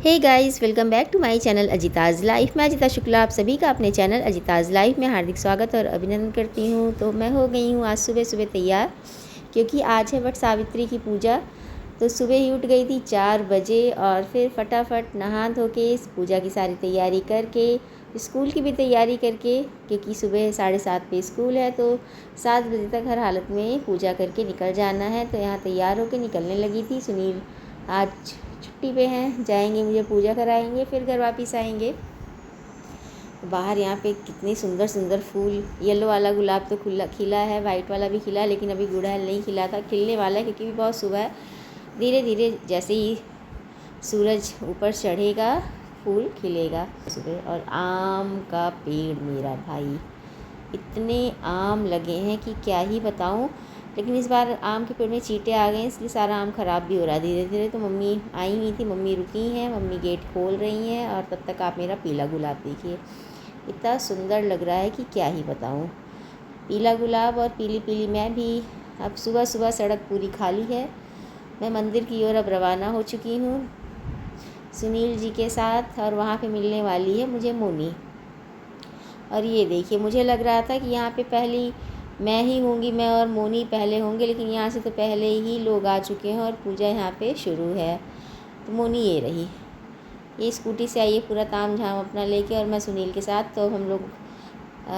Hey guys, welcome back to my channel Ajita's life. मैं अजिता शुक्ला आप सभी का अपने चैनल अजिताज़ लाइफ में हार्दिक स्वागत और अभिनंदन करती हूँ। तो मैं हो गई हूँ आज सुबह सुबह तैयार, क्योंकि आज है वट सावित्री की पूजा। तो सुबह ही उठ गई थी 4 बजे और फिर फटाफट नहा धो के इस पूजा की सारी तैयारी करके, स्कूल की भी तैयारी करके, क्योंकि सुबह 7:30 पे स्कूल है तो 7 बजे तक हर हालत में पूजा करके निकल जाना है। तो यहाँ तैयार होकर निकलने लगी थी। सुनील आज छुट्टी पे हैं, जाएंगे, मुझे पूजा कराएंगे, फिर घर वापस आएंगे। बाहर यहाँ पे कितने सुंदर सुंदर फूल, येलो वाला गुलाब तो खिला है, वाइट वाला भी खिला, लेकिन अभी गुड़हल नहीं खिला था, खिलने वाला है क्योंकि भी बहुत सुबह है। धीरे धीरे जैसे ही सूरज ऊपर चढ़ेगा फूल खिलेगा सुबह। और आम का पेड़ मेरा भाई, इतने आम लगे हैं कि क्या ही बताऊं। लेकिन इस बार आम के पेड़ में चींटे आ गए, इसलिए सारा आम ख़राब भी हो रहा है धीरे धीरे। तो मम्मी आई हुई थी, मम्मी रुकी हैं, मम्मी गेट खोल रही हैं। और तब तक आप मेरा पीला गुलाब देखिए, इतना सुंदर लग रहा है कि क्या ही बताऊं। पीला गुलाब और पीली पीली मैं भी। अब सुबह सुबह सड़क पूरी खाली है। मैं मंदिर की ओर अब रवाना हो चुकी हूँ सुनील जी के साथ, और वहाँ पे मिलने वाली है मुझे मोनी। और ये देखिए, मुझे लग रहा था कि यहाँ पे पहली मैं ही होंगी, मैं और मोनी पहले होंगे, लेकिन यहाँ से तो पहले ही लोग आ चुके हैं और पूजा यहाँ पे शुरू है। तो मोनी ये रही, ये स्कूटी से आई है पूरा ताम झाम अपना लेके, और मैं सुनील के साथ। तो हम लोग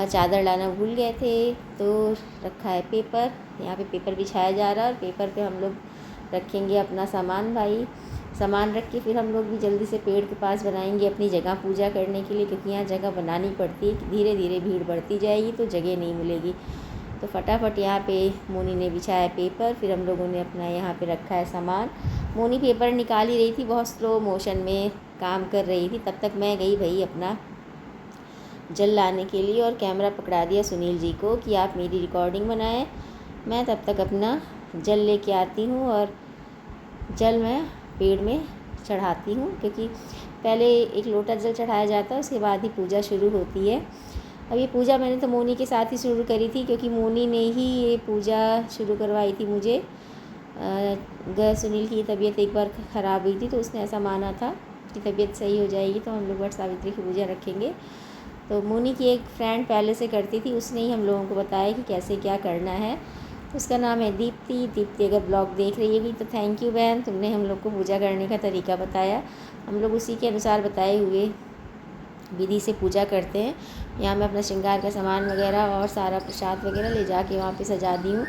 चादर लाना भूल गए थे, तो रखा है पेपर, यहाँ पे पेपर बिछाया जा रहा है और पेपर पे हम लोग रखेंगे अपना सामान। भाई सामान रख के फिर हम लोग भी जल्दी से पेड़ के पास बनाएंगे अपनी जगह पूजा करने के लिए, क्योंकि यहाँ जगह बनानी पड़ती है। धीरे धीरे भीड़ बढ़ती जाएगी तो जगह नहीं मिलेगी। तो फटाफट यहाँ पे मोनी ने बिछाया पेपर, फिर हम लोगों ने अपना यहाँ पे रखा है सामान। मोनी पेपर निकाल ही रही थी, बहुत स्लो मोशन में काम कर रही थी। तब तक मैं गई भाई अपना जल लाने के लिए, और कैमरा पकड़ा दिया सुनील जी को कि आप मेरी रिकॉर्डिंग बनाएं। मैं तब तक अपना जल लेके आती हूँ और जल मैं पेड़ में चढ़ाती हूँ, क्योंकि पहले एक लोटा जल चढ़ाया जाता है, उसके बाद ही पूजा शुरू होती है। अब ये पूजा मैंने तो मोनी के साथ ही शुरू करी थी, क्योंकि मोनी ने ही ये पूजा शुरू करवाई थी मुझे। सुनील की तबीयत एक बार ख़राब हुई थी, तो उसने ऐसा माना था कि तबीयत सही हो जाएगी तो हम लोग वट सावित्री की पूजा रखेंगे। तो मोनी की एक फ्रेंड पहले से करती थी, उसने ही हम लोगों को बताया कि कैसे क्या करना है। उसका नाम है दीप्ति। दीप्ति अगर ब्लॉग देख रही होगी तो थैंक यू बहन, तुमने हम लोग को पूजा करने का तरीका बताया। हम लोग उसी के अनुसार बताए हुए विधि से पूजा करते हैं। यहाँ मैं अपना श्रृंगार का सामान वगैरह और सारा प्रसाद वगैरह ले जाके वहाँ पे सजा दी हूँ।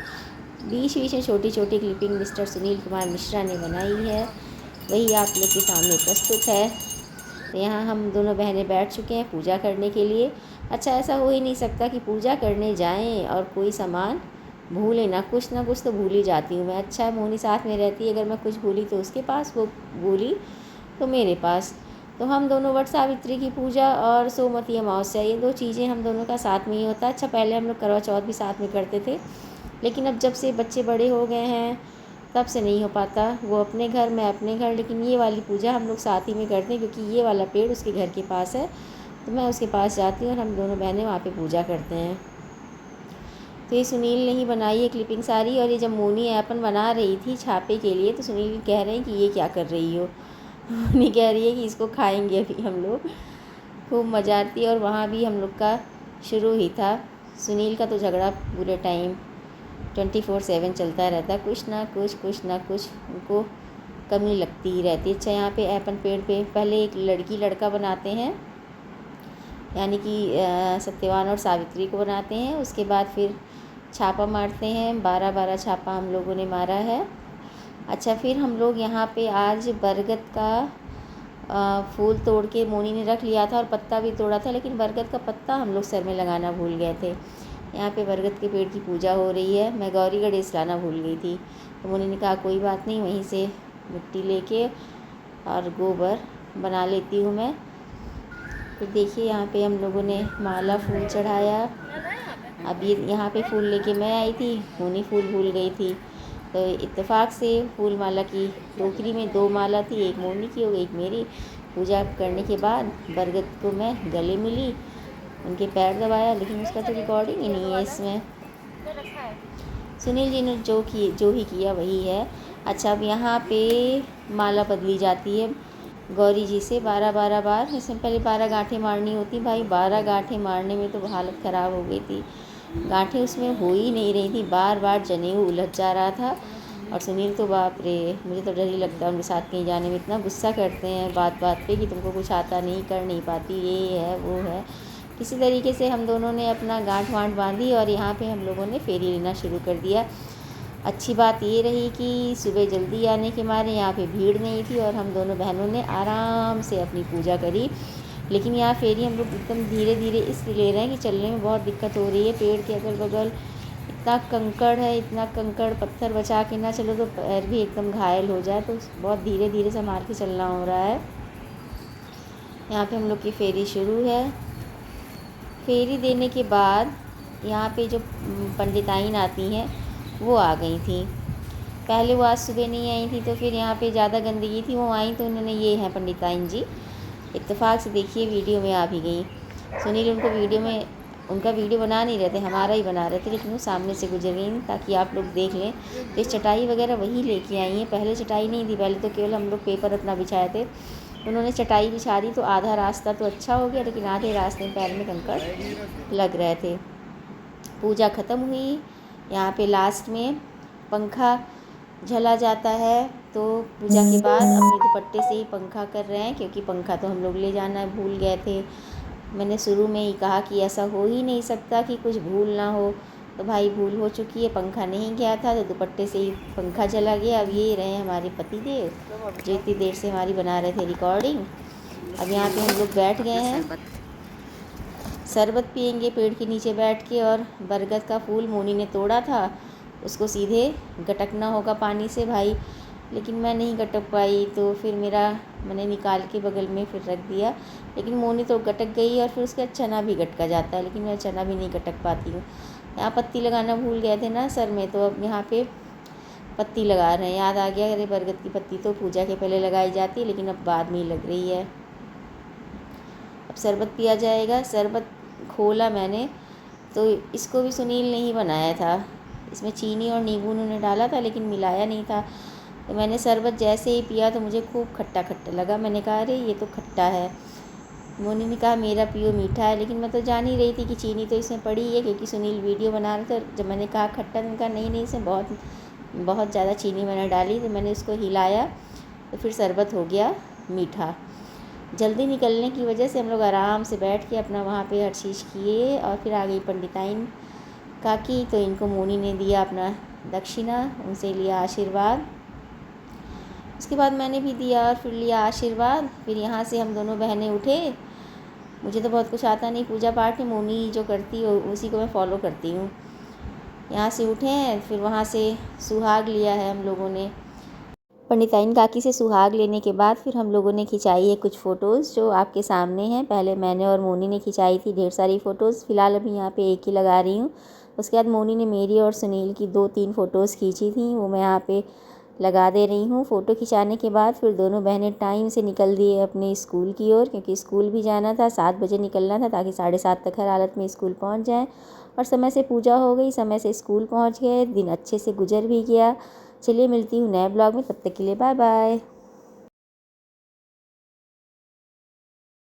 बीच बीच में छोटी छोटी क्लिपिंग मिस्टर सुनील कुमार मिश्रा ने बनाई है, वही आप लोग के सामने प्रस्तुत है। तो यहाँ हम दोनों बहनें बैठ चुके हैं पूजा करने के लिए। अच्छा, ऐसा हो ही नहीं सकता कि पूजा करने जाएं और कोई सामान भूले ना कुछ तो भूल ही जाती हूँ मैं। अच्छा, मोनी साथ में रहती है, अगर मैं कुछ भूली तो उसके पास, वो भूली तो मेरे पास। तो हम दोनों वट सावित्री की पूजा और सोमवती अमावस्या, ये 2 चीज़ें हम दोनों का साथ में ही होता है। अच्छा, पहले हम लोग करवा चौथ भी साथ में करते थे, लेकिन अब जब से बच्चे बड़े हो गए हैं तब से नहीं हो पाता। वो अपने घर, मैं अपने घर, लेकिन ये वाली पूजा हम लोग साथ ही में करते हैं, क्योंकि ये वाला पेड़ उसके घर के पास है। तो मैं उसके पास जाती हूँ और हम दोनों बहनें वहाँ पर पूजा करते हैं। तो ये सुनील ने ही बनाई है क्लिपिंग सारी। और ये जब मोनी ऐपन बना रही थी छापे के लिए, तो सुनील कह रहे हैं कि ये क्या कर रही हो। मोनी कह रही है कि इसको खाएंगे अभी हम लोग। खूब मज़ा आती है। और वहाँ भी हम लोग का शुरू ही था। सुनील का तो झगड़ा पूरे टाइम 24/7 चलता रहता है, कुछ ना कुछ उनको कमी लगती ही रहती है। अच्छा, यहाँ पे ऐपन पेड़ पे पहले एक लड़की लड़का बनाते हैं, यानी कि सत्यवान और सावित्री को बनाते हैं। उसके बाद फिर छापा मारते हैं, 12 छापा हम लोगों ने मारा है। अच्छा, फिर हम लोग यहाँ पे आज बरगद का फूल तोड़ के मोनी ने रख लिया था और पत्ता भी तोड़ा था, लेकिन बरगद का पत्ता हम लोग सर में लगाना भूल गए थे। यहाँ पे बरगद के पेड़ की पूजा हो रही है। मैं गौरी गणेश लाना भूल गई थी, तो मोनी ने कहा कोई बात नहीं, वहीं से मिट्टी लेके और गोबर बना लेती हूँ मैं। तो देखिए, यहाँ पे हम लोगों ने माला फूल चढ़ाया। अब ये यहाँ पे फूल लेके मैं आई थी, मोनी फूल भूल गई थी, तो इत्तेफाक से फूल माला की टोकरी में 2 माला थी, एक मोनी की हो गई, एक मेरी। पूजा करने के बाद बरगद को मैं गले मिली, उनके पैर दबाया, लेकिन उसका तो रिकॉर्डिंग ही नहीं है इसमें। सुनील जी ने जो ही किया वही है। अच्छा, अब यहाँ पे माला बदली जाती है। गौरी जी से 12-12 बार। इसमें पहले 12 गांठें मारनी होती भाई। 12 गांठें मारने में तो हालत ख़राब हो गई थी। गांठें उसमें हो ही नहीं रही थी, बार बार जनेऊ उलझ जा रहा था। और सुनील तो बाप रे, मुझे तो डर ही लगता है उनके साथ कहीं जाने में। इतना गुस्सा करते हैं बात बात पे कि तुमको कुछ आता नहीं, कर नहीं पाती, ये है वो है। किसी तरीके से हम दोनों ने अपना गांठ वाँठ बांधी और यहाँ पे हम लोगों ने फेरी लेना शुरू कर दिया। अच्छी बात ये रही कि सुबह जल्दी आने के मारे यहाँ पे भीड़ नहीं थी और हम दोनों बहनों ने आराम से अपनी पूजा करी। लेकिन यहाँ फेरी हम लोग एकदम धीरे धीरे इसलिए ले रहे हैं कि चलने में बहुत दिक्कत हो रही है। पेड़ के अगल बगल इतना कंकड़ है, इतना कंकड़, पत्थर बचा के ना चलो तो पैर भी एकदम घायल हो जाए, तो बहुत धीरे धीरे संभाल के चलना हो रहा है। यहाँ पे हम लोग की फेरी शुरू है। फेरी देने के बाद यहाँ पे जो पंडिताइन आती हैं वो आ गई थी। पहले वो आज सुबह नहीं आई थी, तो फिर यहाँ पे ज़्यादा गंदगी थी, वो आई तो उन्होंने, ये हैं पंडिताइन जी, इत्तेफाक से देखिए वीडियो में आ भी गई। सुनील उनको वीडियो में, उनका वीडियो बना नहीं रहे थे, हमारा ही बना रहे थे, लेकिन वो सामने से गुजर गई ताकि आप लोग देख लें। तो इस चटाई वगैरह वही लेके आई हैं। पहले चटाई नहीं थी, पहले तो केवल हम लोग पेपर अपना बिछाए थे। उन्होंने चटाई बिछा दी तो आधा रास्ता तो अच्छा हो गया, लेकिन आधे रास्ते में पैर में कंकड़ लग रहे थे। पूजा ख़त्म हुई। यहाँ पे लास्ट में पंखा झला जाता है, तो पूजा के बाद अपने दुपट्टे से ही पंखा कर रहे हैं, क्योंकि पंखा तो हम लोग ले जाना भूल गए थे। मैंने शुरू में ही कहा कि ऐसा हो ही नहीं सकता कि कुछ भूल ना हो, तो भाई भूल हो चुकी है, पंखा नहीं गया था तो दुपट्टे से ही पंखा चला गया। अब ये रहे हमारे पतिदेव जो इतनी देर से हमारी बना रहे थे रिकॉर्डिंग। अब यहाँ पे हम लोग बैठ गए हैं, शरबत पियेंगे पेड़ के नीचे बैठ के। और बरगद का फूल मोनी ने तोड़ा था, उसको सीधे गटकना होगा पानी से भाई, लेकिन मैं नहीं गटक पाई, तो फिर मैंने निकाल के बगल में फिर रख दिया। लेकिन मोनी तो गटक गई और फिर उसका चना भी गटका जाता है, लेकिन मैं चना भी नहीं गटक पाती हूँ। यहाँ पत्ती लगाना भूल गए थे ना सर में, तो अब यहाँ पे पत्ती लगा रहे हैं। याद आ गया, अरे बरगद की पत्ती तो पूजा के पहले लगाई जाती है, लेकिन अब बाद में ही लग रही है। अब शरबत पिया जाएगा। शरबत खोला मैंने तो इसको भी सुनील ने ही बनाया था। इसमें चीनी और नींबू उन्होंने डाला था, लेकिन मिलाया नहीं था। तो मैंने शरबत जैसे ही पिया तो मुझे खूब खट्टा खट्टा लगा। मैंने कहा अरे ये तो खट्टा है। मोनी ने कहा मेरा पियो मीठा है, लेकिन मैं तो जान ही रही थी कि चीनी तो इसमें पड़ी है, क्योंकि सुनील वीडियो बना रहे थे। जब मैंने कहा खट्टा, तो कहा नहीं इसमें बहुत ज़्यादा चीनी मैंने डाली। तो मैंने उसको हिलाया तो फिर शरबत हो गया मीठा। जल्दी निकलने की वजह से हम लोग आराम से बैठ के अपना वहाँ पे हर चीज़ किए। और फिर आ गई पंडिताइन काकी, तो इनको मोनी ने दिया अपना दक्षिणा, उनसे लिया आशीर्वाद। उसके बाद मैंने भी दिया और फिर लिया आशीर्वाद। फिर यहाँ से हम दोनों बहनें उठे। मुझे तो बहुत कुछ आता नहीं पूजा पाठ में, मोनी जो करती है उसी को मैं फॉलो करती हूँ। यहाँ से उठे हैं, फिर वहाँ से सुहाग लिया है हम लोगों ने। पंडिताइन काकी से सुहाग लेने के बाद फिर हम लोगों ने खिंचाई है कुछ फ़ोटोज़ जो आपके सामने हैं। पहले मैंने और मोनी ने खिंचाई थी ढेर सारी फ़ोटोज़, फ़िलहाल अभी यहाँ पे एक ही लगा रही हूँ। उसके बाद मोनी ने मेरी और सुनील की 2-3 फ़ोटोज़ खींची थी, वो मैं यहाँ पे लगा दे रही हूँ। फ़ोटो खिंचाने के बाद फिर दोनों बहनें टाइम से निकल दिए अपने स्कूल की ओर, क्योंकि स्कूल भी जाना था। 7 बजे निकलना था ताकि 7:30 तक हर हालत में स्कूल पहुँच जाएँ। और समय से पूजा हो गई, समय से स्कूल पहुँच गए, दिन अच्छे से गुजर भी गया। चलिए मिलती हूँ नए ब्लॉग में, तब तक के लिए बाय बाय।